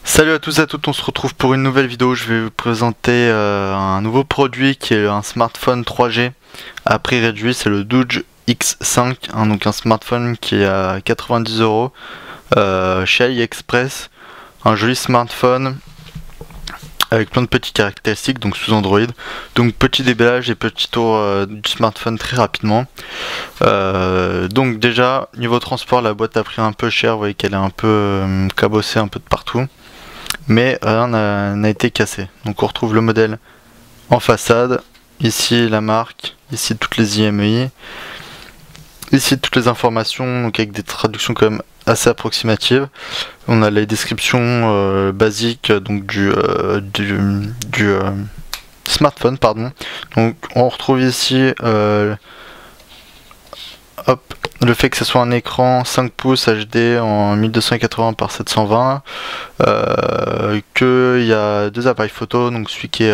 Salut à tous et à toutes, on se retrouve pour une nouvelle vidéo. Je vais vous présenter un nouveau produit qui est un smartphone 3G à prix réduit. C'est le Doogee X5, donc un smartphone qui est à 90 € chez AliExpress. Un joli smartphone avec plein de petites caractéristiques, donc sous Android. Donc petit déballage et petit tour du smartphone très rapidement. Donc déjà, niveau transport, la boîte a pris un peu cher. Vous voyez qu'elle est un peu cabossée un peu de partout. Mais rien n'a été cassé. Donc on retrouve le modèle en façade, ici la marque, ici toutes les IMEI, ici toutes les informations, donc avec des traductions quand même assez approximatives. On a les descriptions basiques donc du smartphone, pardon. Donc on retrouve ici le fait que ce soit un écran 5 pouces HD en 1280 par 720, qu'il y a deux appareils photo, donc celui qui est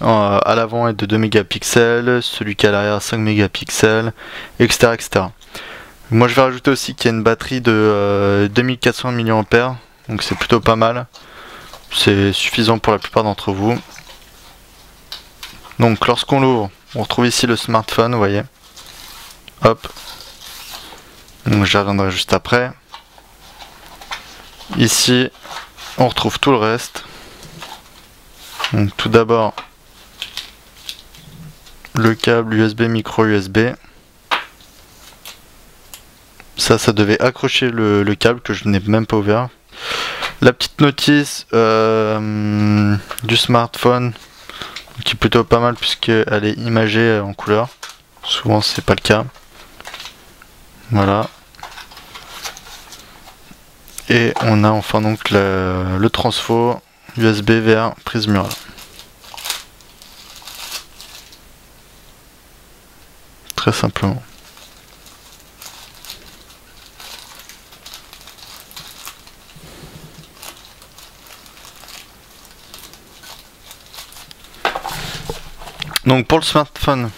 à l'avant est de 2 mégapixels, celui qui est à l'arrière 5 mégapixels, etc., etc. Moi je vais rajouter aussi qu'il y a une batterie de 2400 mAh, donc c'est plutôt pas mal, c'est suffisant pour la plupart d'entre vous. Donc lorsqu'on l'ouvre, on retrouve ici le smartphone, vous voyez, hop. Donc j'y reviendrai juste après. Ici, on retrouve tout le reste. Donc tout d'abord, le câble USB, micro USB. Ça devait accrocher le câble que je n'ai même pas ouvert. La petite notice du smartphone, qui est plutôt pas mal puisqu'elle est imagée en couleur. Souvent c'est pas le cas. Voilà. Et on a enfin donc le transfo USB vers prise murale. Très simplement. Donc pour le smartphone,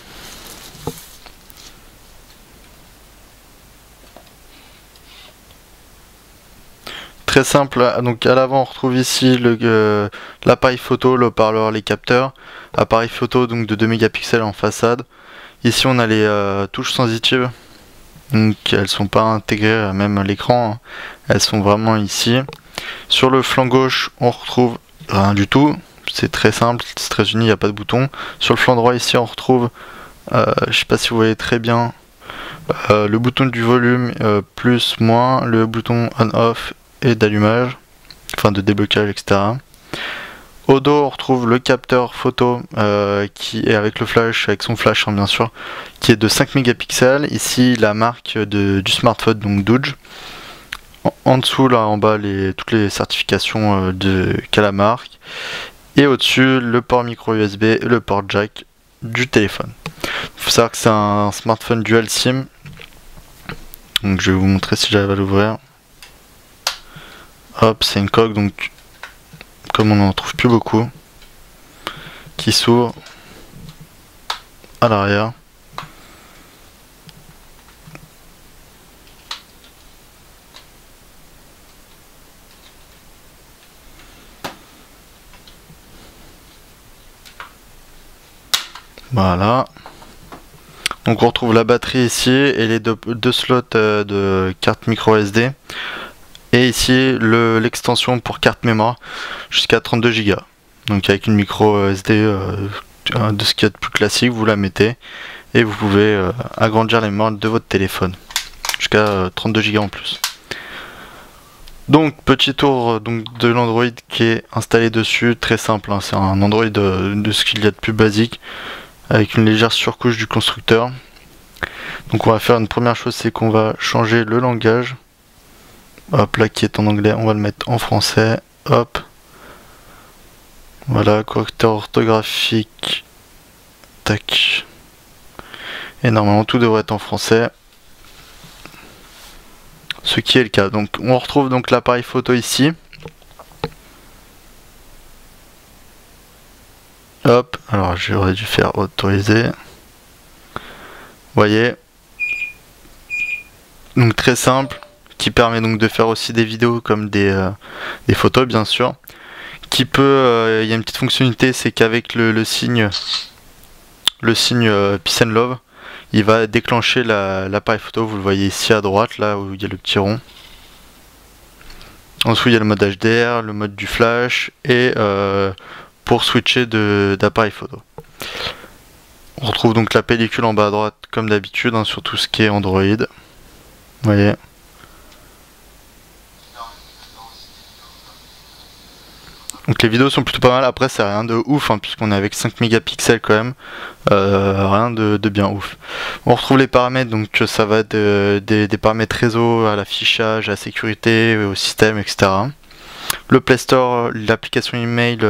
très simple. Donc à l'avant on retrouve ici l'appareil photo, le haut-parleur, les capteurs. Appareil photo donc de 2 mégapixels en façade. Ici on a les touches sensitives. Donc elles sont pas intégrées même à l'écran, hein. Elles sont vraiment ici. Sur le flanc gauche on retrouve rien du tout. C'est très simple, c'est très uni, il n'y a pas de bouton. Sur le flanc droit ici on retrouve, je sais pas si vous voyez très bien, le bouton du volume plus moins, le bouton on-off et d'allumage, enfin de déblocage, etc. Au dos on retrouve le capteur photo qui est avec le flash, avec son flash hein, bien sûr, qui est de 5 mégapixels. Ici la marque du smartphone, donc Doogee. En dessous là en bas toutes les certifications qu'a la marque. Et au-dessus le port micro USB et le port jack du téléphone. Il faut savoir que c'est un smartphone dual SIM. Donc je vais vous montrer si j'arrive à l'ouvrir. Hop, c'est une coque, donc comme on n'en trouve plus beaucoup, qui s'ouvre à l'arrière. Voilà. Donc on retrouve la batterie ici et les deux slots de carte micro SD. Et ici l'extension pour carte mémoire jusqu'à 32 Go. Donc avec une micro SD de ce qu'il y a de plus classique, vous la mettez et vous pouvez agrandir la mémoire de votre téléphone jusqu'à 32 Go en plus. Donc petit tour donc, de l'Android qui est installé dessus, très simple, hein, c'est un Android de ce qu'il y a de plus basique avec une légère surcouche du constructeur. Donc on va faire une première chose, c'est qu'on va changer le langage. Hop, là qui est en anglais, on va le mettre en français. Hop. Voilà, correcteur orthographique. Tac. Et normalement tout devrait être en français. Ce qui est le cas. Donc on retrouve donc l'appareil photo ici. Hop, alors j'aurais dû faire autoriser. Vous voyez. Donc très simple, qui permet donc de faire aussi des vidéos comme des photos bien sûr. Qui peut, il y a une petite fonctionnalité, c'est qu'avec le signe Peace and Love, il va déclencher l'appareil photo. Vous le voyez ici à droite, là où il y a le petit rond. Ensuite il y a le mode HDR, le mode du flash et pour switcher d'appareil photo. On retrouve donc la pellicule en bas à droite comme d'habitude sur tout ce qui est Android. Vous voyez. Donc les vidéos sont plutôt pas mal, après c'est rien de ouf puisqu'on est avec 5 mégapixels quand même, rien de bien ouf. On retrouve les paramètres, donc ça va des paramètres réseau à l'affichage, à la sécurité, au système, etc. Le Play Store, l'application email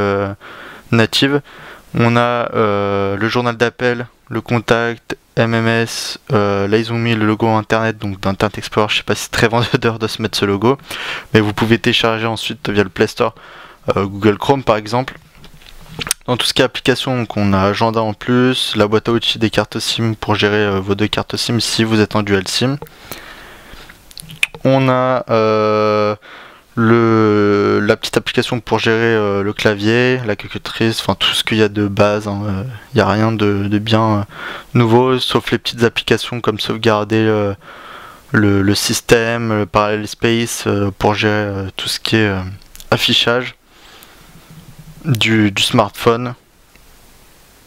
native, on a le journal d'appel, le contact, MMS, là ils ont mis le logo internet donc d'Internet Explorer. Je sais pas si c'est très vendeur de se mettre ce logo, mais vous pouvez télécharger ensuite via le Play Store Google Chrome par exemple. Dans tout ce qui est application, donc on a agenda en plus, la boîte à outils des cartes SIM pour gérer vos deux cartes SIM si vous êtes en dual SIM. On a la petite application pour gérer le clavier, la calculatrice, enfin tout ce qu'il y a de base. Il n'y a rien de bien nouveau, sauf les petites applications comme sauvegarder le système, le parallel space pour gérer tout ce qui est affichage du smartphone,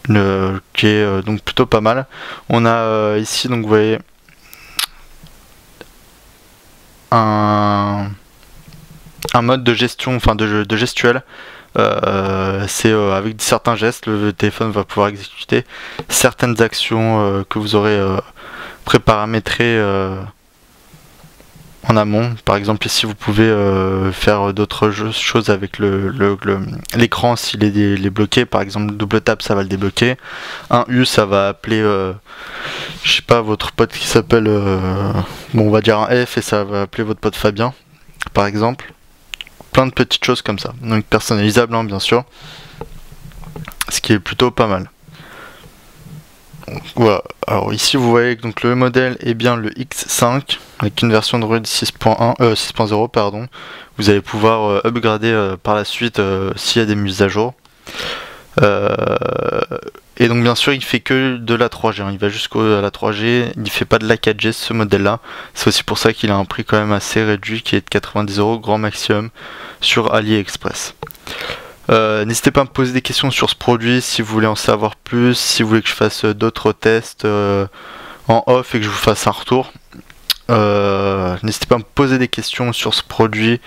qui est donc plutôt pas mal. On a ici donc vous voyez un mode de gestion, enfin de gestuelle. C'est avec certains gestes, le téléphone va pouvoir exécuter certaines actions que vous aurez préparamétrées en amont. Par exemple ici vous pouvez faire d'autres choses avec l'écran s'il est bloqué. Par exemple double tap ça va le débloquer. Un U ça va appeler je sais pas, votre pote qui s'appelle bon on va dire un F et ça va appeler votre pote Fabien par exemple. Plein de petites choses comme ça, donc personnalisable bien sûr, ce qui est plutôt pas mal. Donc, voilà. Alors ici vous voyez que donc le modèle est bien le X5 avec une version Android 6.0 pardon. Vous allez pouvoir upgrader par la suite s'il y a des mises à jour. Et donc bien sûr il fait que de la 3G, il va jusqu'à la 3G, il fait pas de la 4G ce modèle là. C'est aussi pour ça qu'il a un prix quand même assez réduit qui est de 90 € grand maximum sur AliExpress. N'hésitez pas à me poser des questions sur ce produit si vous voulez en savoir plus, si vous voulez que je fasse d'autres tests en off et que je vous fasse un retour. N'hésitez pas à me poser des questions sur ce produit,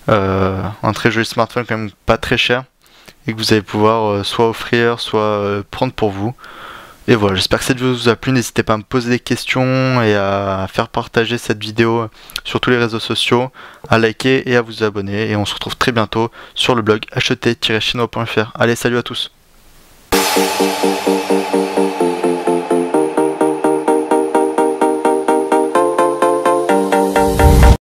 un très joli smartphone quand même pas très cher et que vous allez pouvoir soit offrir soit prendre pour vous. Et voilà, j'espère que cette vidéo vous a plu, n'hésitez pas à me poser des questions et à faire partager cette vidéo sur tous les réseaux sociaux, à liker et à vous abonner, et on se retrouve très bientôt sur le blog acheter-chinois.fr. Allez, salut à tous.